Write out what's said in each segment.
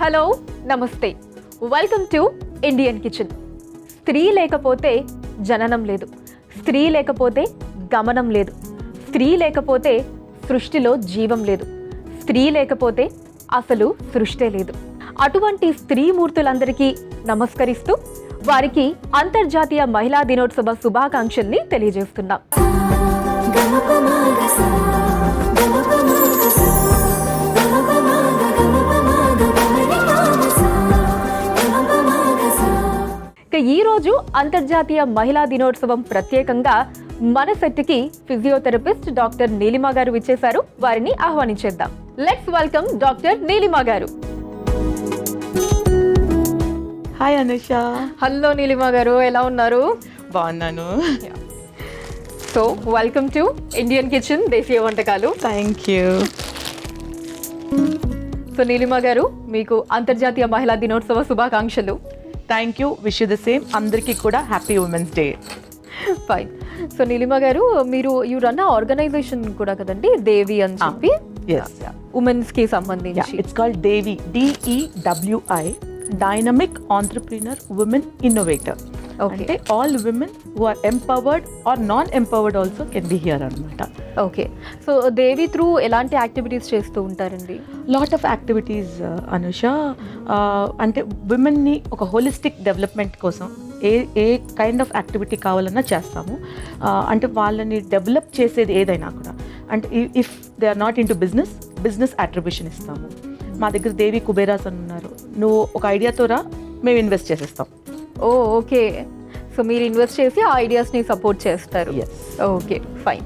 Hello, నమస్తే. Welcome to Indian kitchen. స్త్రీ లేకపోతే జననం లేదు, స్త్రీ లేకపోతే గమనం లేదు, స్త్రీ లేకపోతే సృష్టిలో జీవం లేదు, స్త్రీ లేకపోతే అసలు సృష్టే లేదు. అటువంటి స్త్రీమూర్తులందరికీ నమస్కరిస్తూ వారికి అంతర్జాతీయ మహిళా దినోత్సవ శుభాకాంక్షల్ని తెలియజేస్తున్నాం. ఈ రోజు అంతర్జాతీయ మహిళా దినోత్సవం ప్రత్యేకంగా మన సెట్కి ఫిజియోథెరపిస్ట్ డాక్టర్ నీలిమ గారు విచ్చేశారు. వారిని ఆహ్వానించేద్దాం. లెట్స్ వెల్కమ్ డాక్టర్ నీలిమ గారు. హాయ్ అనుష. హలో నీలిమ గారు, ఎలా ఉన్నారు? బాగున్నాను. So welcome to Indian kitchen, దేశీయ వంటకాలు. Thank you. సో నీలిమ గారు, మీకు అంతర్జాతీయ మహిళా దినోత్సవ శుభాకాంక్షలు. Thank you. Wish you the same. అందరికీ కూడా happy women's day. Fine. So Neelima గారు, మీరు యూ రన్ ఆర్గనైజేషన్ కూడా కదండి, దేవి అని చెప్పి, ఉమెన్స్ కి సంబంధించి. It's called Devi, DEWI, dynamic entrepreneur women innovator. అంటే all women who are empowered or non empowered also can be here అనమాట. ఓకే. సో దేవి త్రూ ఎలాంటి యాక్టివిటీస్ చేస్తూ ఉంటారండి? Lot of activities Anusha. అంటే విమెన్ని ఒక హోలిస్టిక్ డెవలప్మెంట్ కోసం ఏ కైండ్ ఆఫ్ యాక్టివిటీ కావాలన్నా చేస్తాము. అంటే వాళ్ళని డెవలప్ చేసేది ఏదైనా కూడా. అంటే if they are not in to business attribution ఇస్తాము. మా దగ్గర దేవి కుబేరాస్ అని ఉన్నారు. నువ్వు ఒక ఐడియాతో రా, మేము ఇన్వెస్ట్ చేసేస్తాం. ఓ ఓకే. సో మీరు ఇన్వెస్ట్ చేసి ఆ ఐడియాస్ని సపోర్ట్ చేస్తారు. Okay, fine.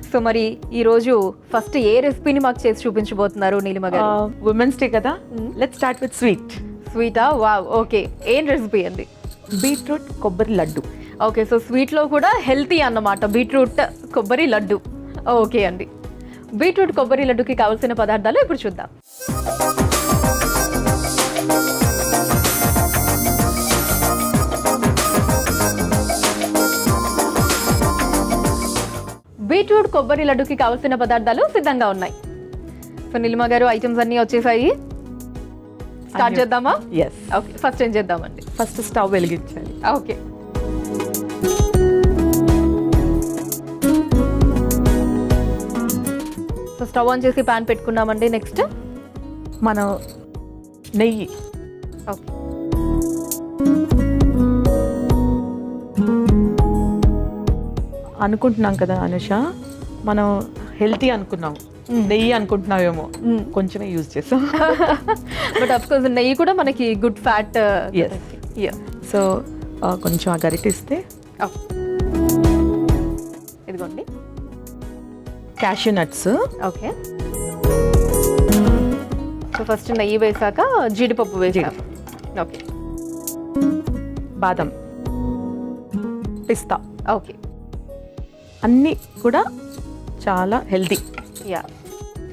సో మరి ఈరోజు ఫస్ట్ ఏ రెసిపీని మాకు చేసి చూపించబోతున్నారు నీలిమ గారు? ఉమెన్స్ డే కదా, లెట్స్ స్టార్ట్ విత్ స్వీట్. స్వీటా? వావ్. ఓకే, ఏం రెసిపీ అండి? బీట్రూట్ కొబ్బరి లడ్డు. ఓకే, సో స్వీట్లో కూడా హెల్తీ అన్నమాట, బీట్రూట్ కొబ్బరి లడ్డు. ఓకే అండి. బీట్రూట్ కొబ్బరి లడ్డుకి కావాల్సిన పదార్థాలు ఇప్పుడు చూద్దాం. బీట్రూట్ కొబ్బరి లడ్డుకి కావాల్సిన పదార్థాలు సిద్ధంగా ఉన్నాయి. సో నీలిమ గారు, ఐటమ్స్ అన్నీ వచ్చేసాయి. స్టార్ట్ చేద్దామా? ఎస్. ఓకే, ఫస్ట్ ఏం చేద్దామండి? ఫస్ట్ స్టవ్ వెలిగించాలి. ఓకే. సో స్టవ్ ఆన్ చేసి ప్యాన్ పెట్టుకున్నామండి. నెక్స్ట్ మనం నెయ్యి. ఓకే. అనుకుంటున్నాం కదా అనుష, మనం హెల్తీ అనుకున్నాం, నెయ్యి అనుకుంటున్నావేమో, కొంచెమే యూజ్ చేసాం. బట్ ఆఫ్ కోర్స్ నెయ్యి కూడా మనకి గుడ్ ఫ్యాట్. సో కొంచెం ఆ గరిటిస్తే, ఇదిగోండి cashew nuts. Okay. So first నెయ్యి వేసాక జీడిపప్పు వేసాక, ఓకే, బాదం, పిస్తా. ఓకే. అన్నీ కూడా చాలా హెల్తీ.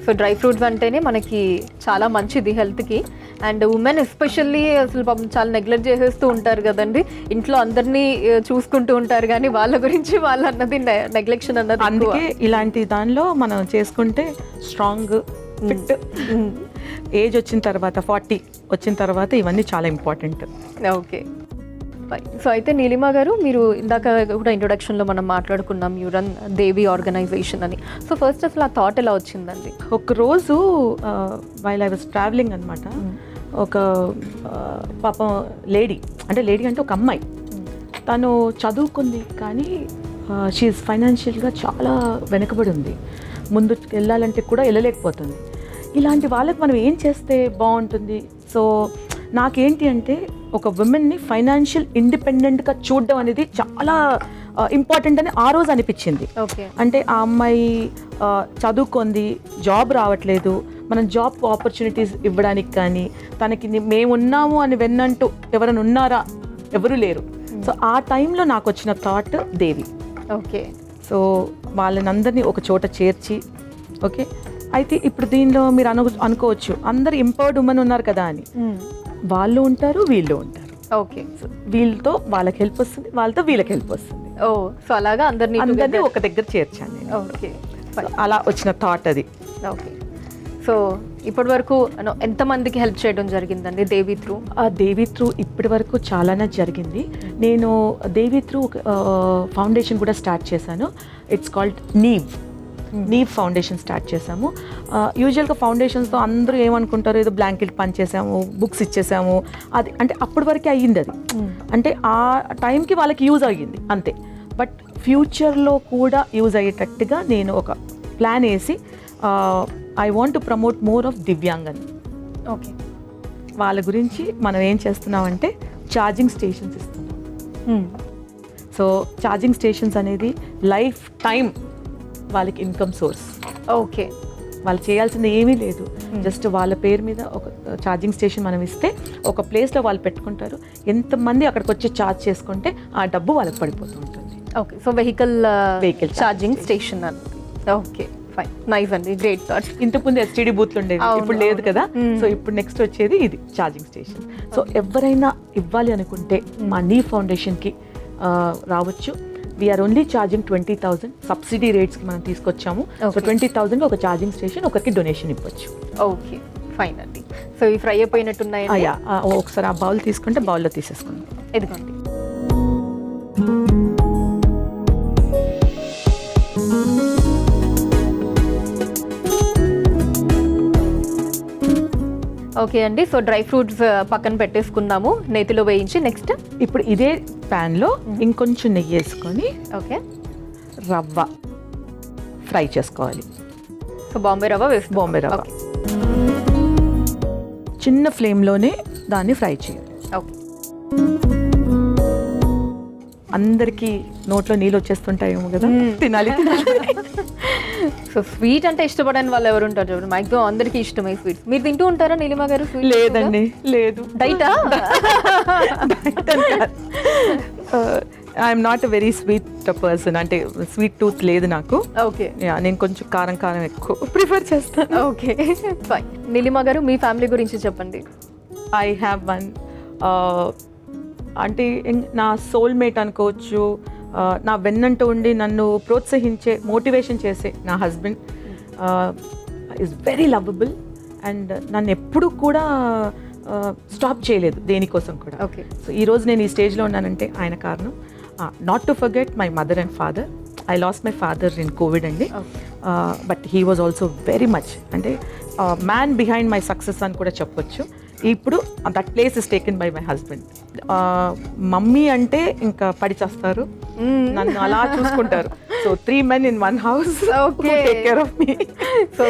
సో డ్రై ఫ్రూట్స్ అంటేనే మనకి చాలా మంచిది హెల్త్కి. అండ్ ఉమెన్ ఎస్పెషల్లీ అసలు పాపం చాలా నెగ్లెక్ట్ చేసేస్తూ ఉంటారు కదండి. ఇంట్లో అందరినీ చూసుకుంటూ ఉంటారు, కానీ వాళ్ళ గురించి వాళ్ళు అన్నది నెగ్లెక్షన్ అన్నది. అందుకే ఇలాంటి దానిలో మనం చేసుకుంటే స్ట్రాంగ్, ఫిట్. ఏజ్ వచ్చిన తర్వాత, 40 వచ్చిన తర్వాత ఇవన్నీ చాలా ఇంపార్టెంట్. ఓకే. సో అయితే నీలిమ గారు, మీరు ఇందాక కూడా ఇంట్రొడక్షన్లో మనం మాట్లాడుకున్నాం, యూ రన్ దేవి ఆర్గనైజేషన్ అని. సో ఫస్ట్ అసలు ఆ థాట్ ఎలా వచ్చిందండి? ఒకరోజు వైల్ ఐ వాజ్ ట్రావెలింగ్ అనమాట, ఒక పాపం లేడీ అంటే ఒక అమ్మాయి, తను చదువుకుంది కానీ షీఈస్ ఫైనాన్షియల్గా చాలా వెనకబడి ఉంది. ముందుకు వెళ్ళాలంటే కూడా వెళ్ళలేకపోతుంది. ఇలాంటి వాళ్ళకి మనం ఏం చేస్తే బాగుంటుంది? సో నాకేంటి అంటే, ఒక విమెన్ని ఫైనాన్షియల్ ఇండిపెండెంట్గా చూడడం అనేది చాలా ఇంపార్టెంట్ అని ఆ రోజు అనిపించింది. ఓకే. అంటే ఆ అమ్మాయి చదువుకుంది, జాబ్ రావట్లేదు, మనం జాబ్ ఆపర్చునిటీస్ ఇవ్వడానికి కానీ, తనకి మేమున్నాము అని వెన్నంటూ ఎవరైనా ఉన్నారా? ఎవరు లేరు. సో ఆ టైంలో నాకు వచ్చిన థాట్ దేవి. ఓకే. సో వాళ్ళని అందరినీ ఒక చోట చేర్చి, ఓకే, అయితే ఇప్పుడు దీనిలో మీరు అనుకోవచ్చు అందరు ఎంపవర్డ్ ఉమెన్ ఉన్నారు కదా అని. వాళ్ళు ఉంటారు, వీళ్ళు ఉంటారు. ఓకే. వీళ్ళతో వాళ్ళకి హెల్ప్ వస్తుంది, వాళ్ళతో వీళ్ళకి హెల్ప్ వస్తుంది. ఓ, సో అలాగా అందరినీ ఒక దగ్గర చేర్చాను నేను. ఓకే. అలా వచ్చిన థాట్ అది. ఓకే. సో ఇప్పటి వరకు ఎంతమందికి హెల్ప్ చేయడం జరిగిందండి దేవి త్రూ? ఆ దేవి త్రూ ఇప్పటి వరకు చాలానే జరిగింది. నేను దేవి త్రూ ఫౌండేషన్ కూడా స్టార్ట్ చేశాను. ఇట్స్ కాల్డ్ నీవ్ ఫౌండేషన్ స్టార్ట్ చేసాము. యూజువల్గా ఫౌండేషన్స్తో అందరూ ఏమనుకుంటారు, ఏదో బ్లాంకెట్ పనిచేసాము, బుక్స్ ఇచ్చేసాము, అది అంటే అప్పటి వరకే అయ్యింది. అది అంటే ఆ టైంకి వాళ్ళకి యూజ్ అయ్యింది అంతే. బట్ ఫ్యూచర్లో కూడా యూజ్ అయ్యేటట్టుగా నేను ఒక ప్లాన్ వేసి I want to promote more of దివ్యాంగన్. Okay, వాళ్ళ గురించి మనం ఏం చేస్తున్నామంటే ఛార్జింగ్ స్టేషన్స్ ఇస్తున్నాం. సో ఛార్జింగ్ స్టేషన్స్ అనేది లైఫ్ టైం వాళ్ళకి ఇన్కమ్ సోర్స్. ఓకే, వాళ్ళు చేయాల్సింది ఏమీ లేదు, జస్ట్ వాళ్ళ పేరు మీద ఒక ఛార్జింగ్ స్టేషన్ మనం ఇస్తే ఒక ప్లేస్లో వాళ్ళు పెట్టుకుంటారు. ఎంతమంది అక్కడికి వచ్చి ఛార్జ్ చేసుకుంటే ఆ డబ్బు వాళ్ళకి పడిపోతూ ఉంటుంది. Okay, so vehicle charging station అన్నది. ఓకే, ఫైన్, నైస్ అండి, గ్రేట్ థాట్. ఇంతకుముందు ఎస్టీడీ బూత్లు ఉండేవి, ఇప్పుడు లేదు కదా. సో ఇప్పుడు నెక్స్ట్ వచ్చేది ఇది ఛార్జింగ్ స్టేషన్. సో ఎవరైనా ఇవ్వాలి అనుకుంటే మా నీ ఫౌండేషన్కి రావచ్చు. వీఆర్ ఓన్లీ ఛార్జింగ్ 20,000 సబ్సిడీ రేట్స్కి మనం తీసుకొచ్చాము. సో 20,000 ఒక ఛార్జింగ్ స్టేషన్ ఒకరికి డొనేషన్ ఇవ్వచ్చు. ఓకే, ఫైన్ అండి. సో ఇవి ఫ్రై అయిపోయినట్టున్నాయి. ఒకసారి ఆ బౌల్ తీసుకుంటే బౌల్లో తీసేసుకుందాం. ఎదుగోండి. ఓకే అండి, సో డ్రై ఫ్రూట్స్ పక్కన పెట్టేసుకుందాము, నేతిలో వేయించి. నెక్స్ట్ ఇప్పుడు ఇదే ప్యాన్లో ఇంకొంచెం నెయ్యి వేసుకొని ఓకే రవ్వ ఫ్రై చేసుకోవాలి. సో బాంబే రవ్వ వేసి, బాంబే రవ్వ చిన్న ఫ్లేమ్లోనే దాన్ని ఫ్రై చేయాలి. ఓకే, అందరికీ నోట్లో నీళ్ళు వచ్చేస్తుంటాయేమో కదా, తినాలి తినాలి. సో స్వీట్ అంటే ఇష్టపడని వాళ్ళు ఎవరు ఉంటారు చూడండి, మ్యాక్సిమం అందరికీ ఇష్టమై స్వీట్స్. మీరు తింటూ ఉంటారా నీలిమా గారు? లేదండి, లేదు. డైటా? I'm not a very sweet person, అంటే స్వీట్ టూత్ లేదు నాకు. ఓకే, నేను కొంచెం కారం కారం ఎక్కువ ప్రిఫర్ చేస్తాను. Okay, fine. నీలిమా గారు మీ ఫ్యామిలీ గురించి చెప్పండి. ఐ హ్యావ్ వన్, అంటే నా సోల్మేట్ అనుకోవచ్చు, నా వెన్నంటూ ఉండి నన్ను ప్రోత్సహించే, మోటివేషన్ చేసే నా husband is very lovable and నన్ను ఎప్పుడు కూడా స్టాప్ చేయలేదు దేనికోసం కూడా. ఓకే, సో ఈరోజు నేను ఈ స్టేజ్లో ఉన్నానంటే ఆయన కారణం. Not to forget my mother and father. I lost my father in Covid అండి, but he was also very much, అంటే మ్యాన్ బిహైండ్ మై సక్సెస్ అని కూడా చెప్పొచ్చు. ఇప్పుడు that place is taken by my husband. Mummy అంటే ఇంకా పడి చేస్తారు, నన్ను అలా చూసుకుంటారు. So 3 men in 1 house take care of me. So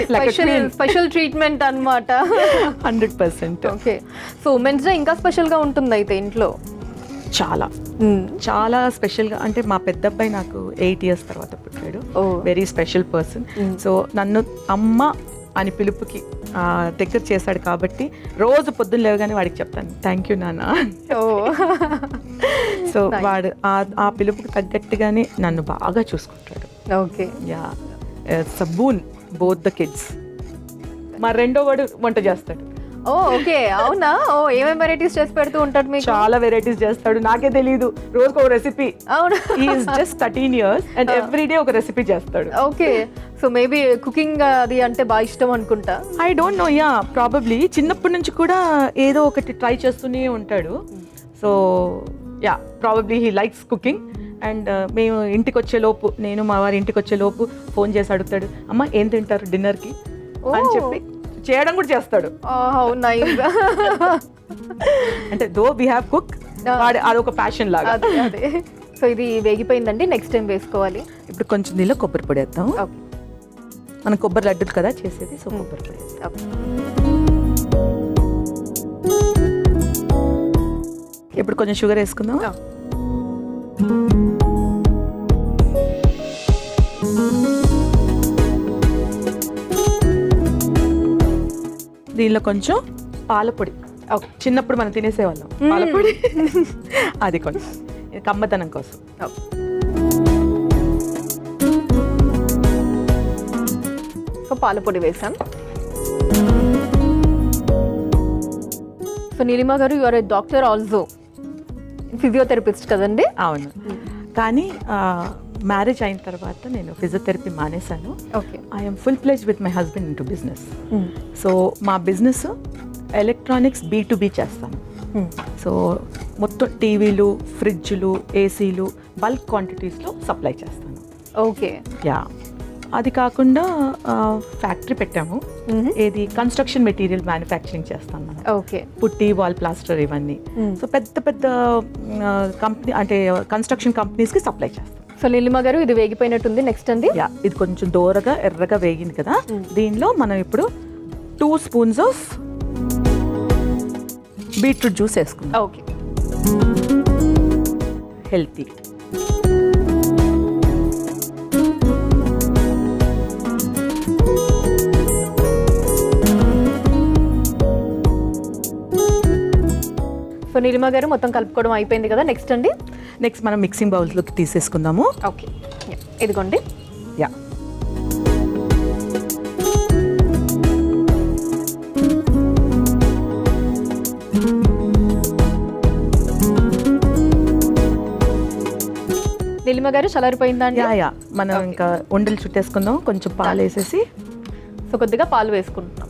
special treatment అన్నమాట. 100%. ఓకే, సో ఉమెన్స్ డే ఇంకా స్పెషల్గా ఉంటుంది అయితే ఇంట్లో. చాలా చాలా స్పెషల్గా, అంటే మా పెద్ద అబ్బాయి నాకు 8 years తర్వాత పుట్టాడు. Very special person. సో నన్ను అమ్మ అని పిలుపుకి దగ్గర చేశాడు కాబట్టి రోజు పొద్దున్న లేవగానే వాడికి చెప్తాను థ్యాంక్ యూ నాన్న. సో వాడు ఆ పిలుపుకి తగ్గట్టుగానే నన్ను బాగా చూసుకుంటాడు. ఓకే, యా, సబూన్ బోత్ ద కిడ్స్. మా రెండో వాడు వంట చేస్తాడు. ఓ ఓకే, అవునా? ఓ ఏమేమి వెరైటీస్ చేసి పెడుతూ ఉంటాడు మీకు? చాలా వెరైటీస్ చేస్తాడు, నాకే తెలియదు. రోజుకు ఒక రెసిపీ. అవునా? He is just 13 years and everyday ఒక రెసిపీ చేస్తాడు. ఓకే, సో మేబీ కుకింగ్ అది అంటే బాగా ఇష్టం అనుకుంటా. I don't know, yeah probably చిన్నప్పటి నుంచి కూడా ఏదో ఒకటి ట్రై చేస్తూనే ఉంటాడు. So yeah, probably he likes cooking. And మేము ఇంటికి వచ్చేలోపు, నేను మా వారి ఇంటికి వచ్చేలోపు ఫోన్ చేసి అడుగుతాడు, అమ్మ ఏం తింటారు డిన్నర్కి అని చెప్పి చేయడం కూడా చేస్తాడు. అంటే దో వీ హ్యావ్ కుక్, అదొక ప్యాషన్ లాగా. సో ఇది వేగిపోయిందండి, నెక్స్ట్ టైం వేసుకోవాలి. ఇప్పుడు కొంచెం దీనిలో కొబ్బరి పొడి వేద్దాం. మనం కొబ్బరి లడ్డూలు కదా చేసేది, సో కొబ్బరి పొడి. ఇప్పుడు కొంచెం షుగర్ వేసుకుందాం. దీనిలో కొంచెం పాలపొడి, చిన్నప్పుడు మనం తినేసేవాళ్ళం పాలపొడి, అది కొంచెం కమ్మతనం కోసం. సో పాలపొడి వేసాం. సో నీలిమా గారు, you are a doctor also, physiotherapist కదండి? అవును, కానీ మ్యారేజ్ అయిన తర్వాత నేను ఫిజియోథెరపీ మానేశాను. Okay. I'm full pledge with my husband in to business. So మా బిజినెస్ ఎలక్ట్రానిక్స్ B2B చేస్తాను. సో మొత్తం టీవీలు, ఫ్రిడ్జ్లు, ఏసీలు బల్క్ క్వాంటిటీస్లో సప్లై చేస్తాను. ఓకే. యా, అది కాకుండా ఫ్యాక్టరీ పెట్టాము. ఏది కన్స్ట్రక్షన్ మెటీరియల్ మ్యానుఫ్యాక్చరింగ్ చేస్తాం మనం. ఓకే. పుట్టి, వాల్ ప్లాస్టర్ ఇవన్నీ. సో పెద్ద పెద్ద కంపెనీ అంటే కన్స్ట్రక్షన్ కంపెనీస్కి సప్లై చేస్తాం. సో నీలిమ గారు ఇది వేగిపోయినట్టుంది. నెక్స్ట్ అండి. యా, ఇది కొంచెం దోరగా ఎర్రగా వేగింది కదా. దీనిలో మనం ఇప్పుడు 2 స్పూన్స్ ఆఫ్ బీట్రూట్ జ్యూస్ వేసుకుందాం. ఓకే. హెల్తీ. సో నీలిమ గారు మొత్తం కలుపుకోవడం అయిపోయింది కదా. నెక్స్ట్ అండి. నెక్స్ట్ మనం మిక్సింగ్ బౌల్స్లోకి తీసేసుకుందాము. ఓకే. ఇదిగోండి. యా, నీలిమ గారు చల్లారిపోయిందండి. యా యా, మనం ఇంకా ఉండలు చుట్టేసుకుందాం. కొంచెం పాలు వేసేసి సో కొద్దిగా పాలు వేసుకుంటున్నాం.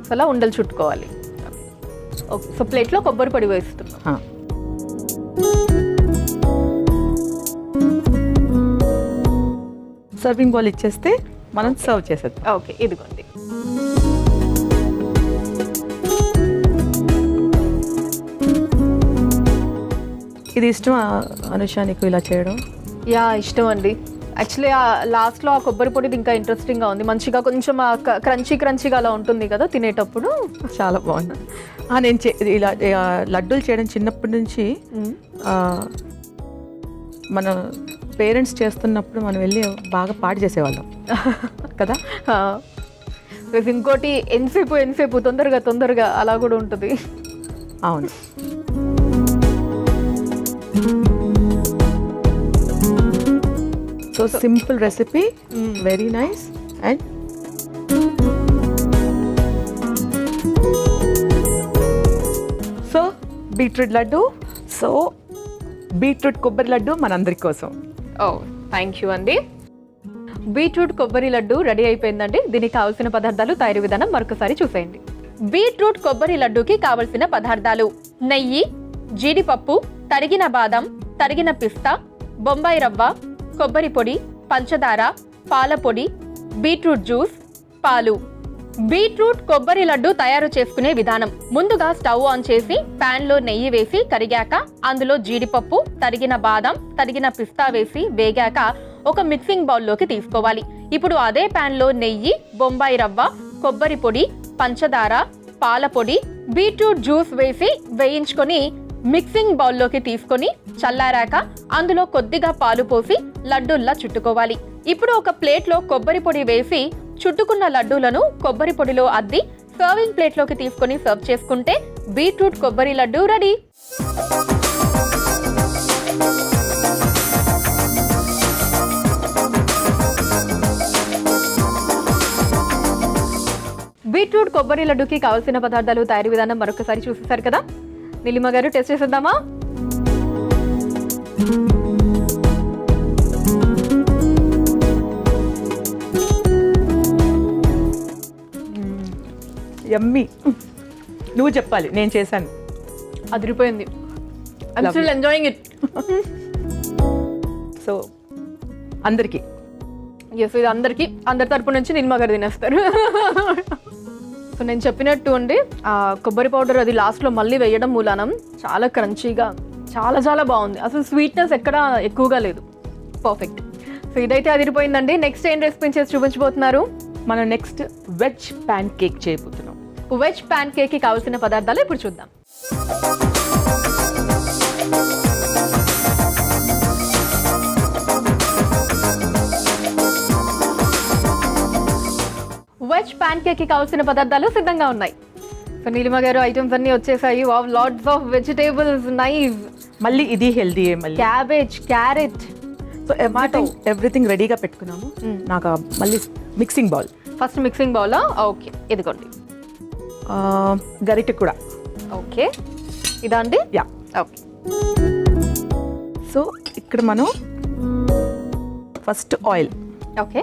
సో అలా ఉండలు చుట్టుకోవాలి. ఓకే. సో ప్లేట్లో కొబ్బరి పొడి వేస్తున్నాం. సర్వింగ్ బౌల్ ఇచ్చేస్తే మనం సర్వ్ చేసేద్దాం. ఓకే. ఇదిగోండి. ఇది ఇష్టం అనుష నీకు ఇలా చేయడం? యా, ఇష్టం అండి. యాక్చువల్లీ లాస్ట్లో ఆ కొబ్బరి పొడిది ఇంకా ఇంట్రెస్టింగ్గా ఉంది. మంచిగా కొంచెం క్రంచీగా అలా ఉంటుంది కదా తినేటప్పుడు. చాలా బాగుంది. నేను ఇలా లడ్డూలు చేయడం చిన్నప్పటి నుంచి మన పేరెంట్స్ చేస్తున్నప్పుడు మనం వెళ్ళి బాగా పాడు చేసేవాళ్ళం కదా. ఇంకోటి ఎంతసేపు తొందరగా అలా కూడా ఉంటుంది. అవును. So simple recipe, very nice. And so beetroot laddu, so beetroot కొబ్బరి లడ్డు మనందరి కోసం. ఓ, థ్యాంక్ యూ అండి. బీట్రూట్ కొబ్బరి లడ్డు రెడీ అయిపోయిందండి. దీనికి కావాల్సిన పదార్థాలు, తయారీ విధానం మరొకసారి చూసేయండి. బీట్రూట్ కొబ్బరి లడ్డూకి కావలసిన పదార్థాలు: నెయ్యి, జీడిపప్పు, తరిగిన బాదం, తరిగిన పిస్తా, బొంబాయి రవ్వ, కొబ్బరి పొడి, పంచదార, పాల పొడి, బీట్రూట్ జ్యూస్, పాలు. బీట్రూట్ కొబ్బరి లడ్డు తయారు చేసుకునే విధానం: ముందుగా స్టవ్ ఆన్ చేసి పాన్ లో నెయ్యి వేసి కరిగాక అందులో జీడిపప్పు, తరిగిన బాదం, తరిగిన పిస్తా వేసి వేగాక ఒక మిక్సింగ్ బౌల్లోకి తీసుకోవాలి. ఇప్పుడు అదే పాన్ లో నెయ్యి, బొంబాయి రవ్వ, కొబ్బరి పొడి, పంచదార, పాల పొడి, బీట్రూట్ జ్యూస్ వేసి వేయించుకొని మిక్సింగ్ బౌల్లోకి తీసుకొని చల్లారాక అందులో కొద్దిగా పాలు పోసి లడ్డూల్లా చుట్టుకోవాలి. ఇప్పుడు ఒక ప్లేట్లో కొబ్బరి పొడి వేసి చుట్టుకున్న లడ్డూలను కొబ్బరి పొడిలో అద్ది సర్వింగ్ ప్లేట్లోకి తీసుకొని సర్వ్ చేసుకుంటే బీట్రూట్ కొబ్బరి లడ్డు రెడీ. బీట్రూట్ కొబ్బరి లడ్డుకి కావాల్సిన పదార్థాలు, తయారీ విధానం మరొకసారి చూసేశారు కదా. నీలిమ గారు టెస్ట్ చేసేద్దామా? యమ్మీ. నువ్వు చెప్పాలి, నేను చేశాను. అదిరిపోయింది. I'm still enjoying it. So అందరికీ ఎస్, ఇది అందరి తరపు నుంచి నీలిమ గారు తినేస్తారు. సో నేను చెప్పినట్టు అండి, కొబ్బరి పౌడర్ అది లాస్ట్లో మళ్ళీ వేయడం మూలానం చాలా క్రంచీగా చాలా బాగుంది. అసలు స్వీట్నెస్ ఎక్కడ ఎక్కువగా లేదు. పర్ఫెక్ట్. సో ఇదైతే అదిరిపోయిందండి. నెక్స్ట్ ఏం రెసిపీ చేసి చూపించబోతున్నారు? మనం నెక్స్ట్ వెజ్ ప్యాన్ కేక్ చేయబోతున్నాం. వెజ్ ప్యాన్ కేక్కి కావాల్సిన పదార్థాలు ఇప్పుడు చూద్దాం. వెజ్ ప్యాన్ కేక్కి కావాల్సిన పదార్థాలు సిద్ధంగా ఉన్నాయి. సో నీలిమ గారు ఐటమ్స్ అన్ని వచ్చేసాయి. Wow, lots of vegetables, nice. మళ్ళీ ఇది హెల్దీ, మళ్ళీ క్యాబేజ్, క్యారెట్, సో ఎవ్రీథింగ్ రెడీగా పెట్టుకున్నాము. నాకు మళ్ళీ మిక్సింగ్ బౌల్. ఫస్ట్ మిక్సింగ్ బౌలా? ఓకే, ఇదిగోండి. గరిటె కూడా. ఓకే, ఇదా అండి? యా. ఓకే. సో ఇక్కడ మనం ఫస్ట్ ఆయిల్, ఓకే,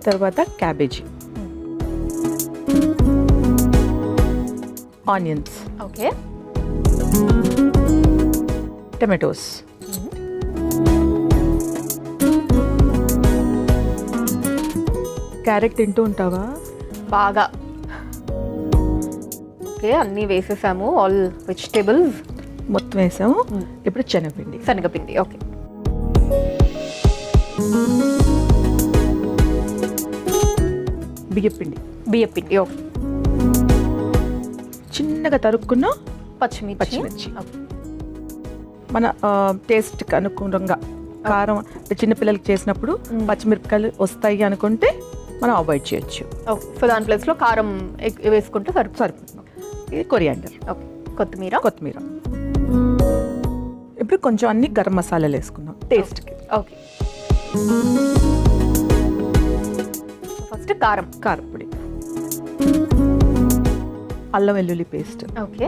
తర్వాత cabbage, onions, okay, tomatoes, carrot తింటూ ఉంటావా? బాగా. ఓకే, అన్నీ వేసేసాము, ఆల్ వెజిటేబుల్స్ మొత్తం వేసాము. ఇప్పుడు శనగపిండి, శనగపిండి. ఓకే, బియ్యపిండి, బియ్యపిండి. ఓకే, చిన్నగా తరుక్కున్న పచ్చిమిర్చి. పచ్చిమిర్చి. మన టేస్ట్కి అనుగుణంగా కారం, అంటే చిన్నపిల్లలకి చేసినప్పుడు పచ్చిమిరపకాయలు వస్తాయి అనుకుంటే మనం అవాయిడ్ చేయొచ్చు. ఓకే, సో దాని ప్లేస్లో కారం వేసుకుంటే సరిపోతుంది. ఇది కొరియాండర్. ఓకే, కొత్తిమీర. కొత్తిమీర. ఇప్పుడు కొంచెం అన్ని గరం మసాలాలు వేసుకుందాం టేస్ట్కి. ఓకే, ఫస్ట్ కారం. కారం పొడి, అల్లం వెల్లుల్లి paste, okay,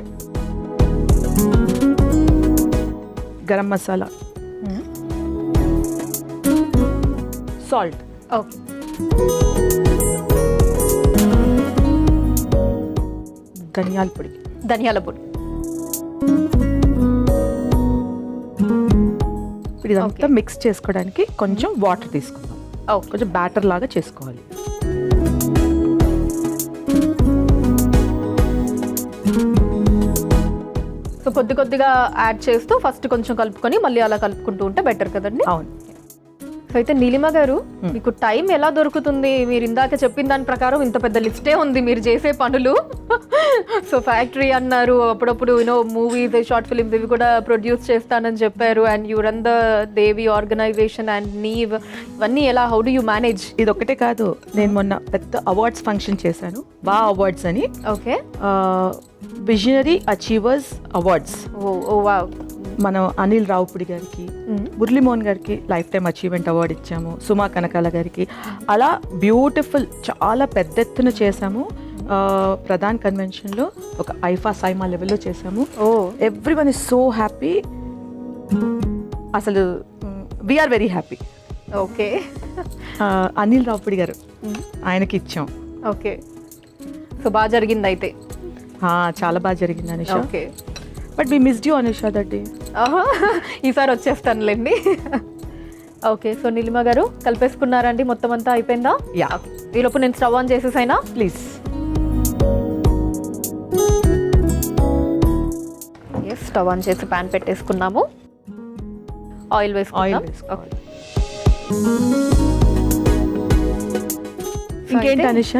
garam masala, salt, okay, ధనియాల పొడి, ధనియాల పొడి. ఇప్పుడు ఇదంతా మిక్స్ చేసుకోవడానికి కొంచెం వాటర్ తీసుకుందాం. ఓకే, కొంచెం బ్యాటర్ లాగా చేసుకోవాలి. సో కొద్ది కొద్దిగా యాడ్ చేస్తూ ఫస్ట్ కొంచెం కలుపుకొని మళ్ళీ అలా కలుపుకుంటూ ఉంటే బెటర్ కదండి. అవును. సో అయితే నీలిమ గారు, మీకు టైం ఎలా దొరుకుతుంది? మీరు ఇందాక చెప్పిన దాని ప్రకారం ఇంత పెద్ద లిస్టే ఉంది మీరు చేసే పనులు. సో ఫ్యాక్టరీ అన్నారు, అప్పుడప్పుడు మూవీస్, షార్ట్ ఫిల్మ్స్ ఇవి కూడా ప్రొడ్యూస్ చేస్తానని చెప్పారు. And you run the Devi organisation and Neev, ఇవన్నీ ఎలా, హౌ డు యూ మేనేజ్? ఇది ఒక్కటే కాదు, నేను మొన్న పెద్ద అవార్డ్స్ ఫంక్షన్ చేశాను, అవార్డ్స్ అని. Okay, visionary achievers awards. Oh wow. మనం అనిల్ రావుపుడి గారికి, మురళీమోహన్ గారికి లైఫ్ టైమ్ అచీవ్మెంట్ అవార్డు ఇచ్చాము, సుమా కనకాల గారికి. అలా బ్యూటిఫుల్, చాలా పెద్ద ఎత్తున చేశాము. ప్రధాన్ కన్వెన్షన్లో ఒక ఐఫా సైమా లెవెల్లో చేశాము. Everyone is so happy. అసలు we're very happy. Okay, Anil Ravipudi గారు, ఆయనకి ఇచ్చాం. ఓకే, సో బాగా జరిగింది అయితే. చాలా బాగా జరిగింది Anusha. Okay, but we missed you Anusha that day. ఈసారి వచ్చేస్తానులేండి. ఓకే, సో నీలిమ గారు కలిపేసుకున్నారండి? మొత్తం అంతా అయిపోయిందా? యా. ఈలోపు నేను స్టవ్ ఆన్ చేసేసైనా? ప్లీజ్. ఎస్, స్టవ్ ఆన్ చేసి ప్యాన్ పెట్టేసుకున్నాము. ఆయిల్ వేసుకుందాం. ఇంకేంటి అనుష,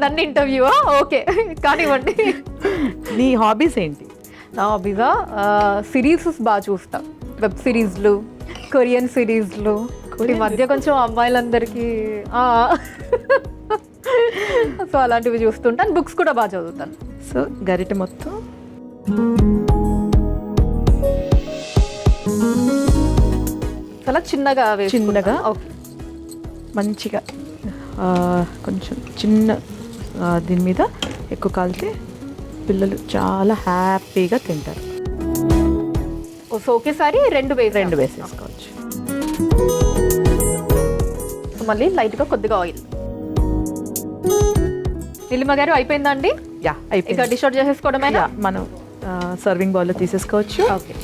నన్ను ఇంటర్వ్యూవా? ఓకే, కానివ్వండి. నీ హాబీస్ ఏంటి? నా హాబీగా సిరీస్ బాగా చూస్తా, వెబ్ సిరీస్లు, కొరియన్ సిరీస్లు. ఈ మధ్య కొంచెం అమ్మాయిలందరికీ సో అలాంటివి చూస్తుంటాను. బుక్స్ కూడా బాగా చదువుతాను. సో గరిటె మొత్తం చాలా చిన్నగా చిన్నగా మంచిగా కొంచెం చిన్న దీని మీద ఎక్కువ కాలితే పిల్లలు చాలా హ్యాపీగా తింటారు. సో ఒకేసారి రెండు వేసేసుకోవచ్చు. మళ్ళీ లైట్గా కొద్దిగా ఆయిల్. నీలిమ గారు అయిపోయిందా అండి? యా, అయిపోయింది. ఇక డిష్ అవుట్ చేసేసుకోవడమేనా? మనం సర్వింగ్ బౌల్లో తీసేసుకోవచ్చు. Okay,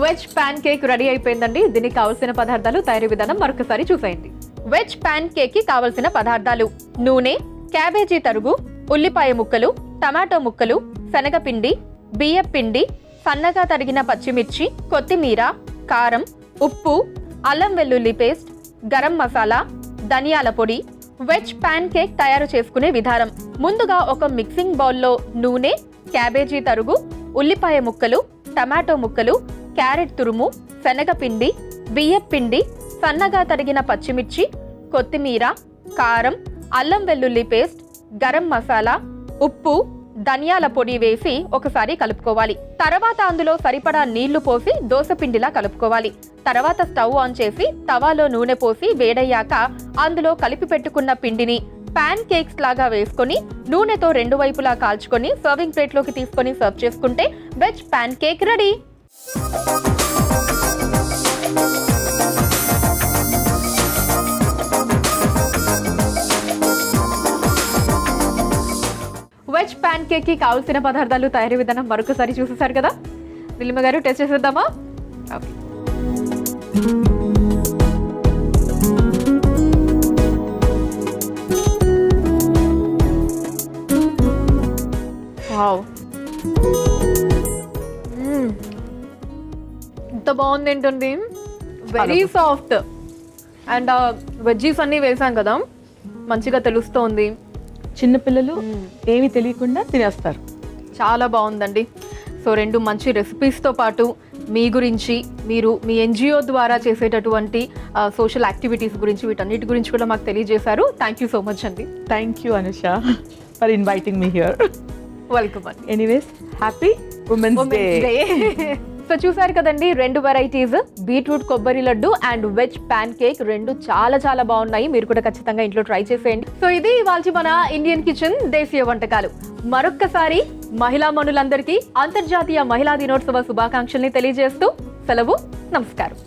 veg pan cake ready అయిపోయిందండి. దీనికి కావాల్సిన పదార్థాలు, తయారీ విధానం మరొకసారి చూసేయండి. వెజ్ ప్యాన్ కేక్ కి కావలసిన పదార్థాలు: నూనె, క్యాబేజీ తరుగు, ఉల్లిపాయ ముక్కలు, టమాటో ముక్కలు, శనగపిండి, బియ్యం పిండి, సన్నగా తరిగిన పచ్చిమిర్చి, కొత్తిమీర, కారం, ఉప్పు, అల్లం వెల్లుల్లి పేస్ట్, గరం మసాలా, ధనియాల పొడి. వెజ్ ప్యాన్ కేక్ తయారు చేసుకునే విధానం: ముందుగా ఒక మిక్సింగ్ బౌల్లో నూనె, క్యాబేజీ తరుగు, ఉల్లిపాయ ముక్కలు, టమాటో ముక్కలు, క్యారెట్ తురుము, శనగపిండి, బియ్యం పిండి, సన్నగా తరిగిన పచ్చిమిర్చి, కొత్తిమీర, కారం, అల్లం వెల్లుల్లి పేస్ట్, గరం మసాలా, ఉప్పు, ధనియాల పొడి వేసి ఒకసారి కలుపుకోవాలి. తర్వాత అందులో సరిపడా నీళ్లు పోసి దోసపిండిలా కలుపుకోవాలి. తర్వాత స్టవ్ ఆన్ చేసి తవాలో నూనె పోసి వేడయ్యాక అందులో కలిపి పెట్టుకున్న పిండిని పాన్ కేక్స్ లాగా వేసుకొని నూనెతో 2 వైపులా కాల్చుకొని సర్వింగ్ ప్లేట్లోకి తీసుకొని సర్వ్ చేసుకుంటే veg pan cake ready. Veg pan cake కి కావాల్సిన పదార్థాలు, తయారీ విధానం మరొకసారి చూసేసారు కదా. నీలిమ గారు టేస్ట్ చేసేద్దామా? ఓకే. వావ్, ఎంత బాగుంది ఏంటండి, వెరీ సాఫ్ట్. అండ్ వెజ్జీస్ అన్నీ వేసాం కదా, మంచిగా తెలుస్తోంది. చిన్నపిల్లలు ఏమీ తెలియకుండా తినేస్తారు. చాలా బాగుందండి. సో 2 మంచి రెసిపీస్తో పాటు మీ గురించి, మీరు మీ ఎన్జిఓ ద్వారా చేసేటటువంటి సోషల్ యాక్టివిటీస్ గురించి, వీటన్నిటి గురించి కూడా మాకు తెలియజేశారు. థ్యాంక్ యూ సో మచ్ అండి. Thank you Anusha for inviting me here. Welcome అండి. Anyways, happy women's day. So చూసారు కదండి, 2 వెరైటీస్, బీట్రూట్ కొబ్బరి laddu and veg pancake, 2 చాలా చాలా బాగున్నాయి. మీరు కూడా ఖచ్చితంగా ఇంట్లో ట్రై చేసేయండి. సో ఇది ఇవాల్టి మన ఇండియన్ కిచెన్ దేశీయ వంటకాలు. మరొక్కసారి మహిళా మనులందరికీ అంతర్జాతీయ మహిళా దినోత్సవ శుభాకాంక్షల్ని తెలియజేస్తూ సెలవు, నమస్కారం.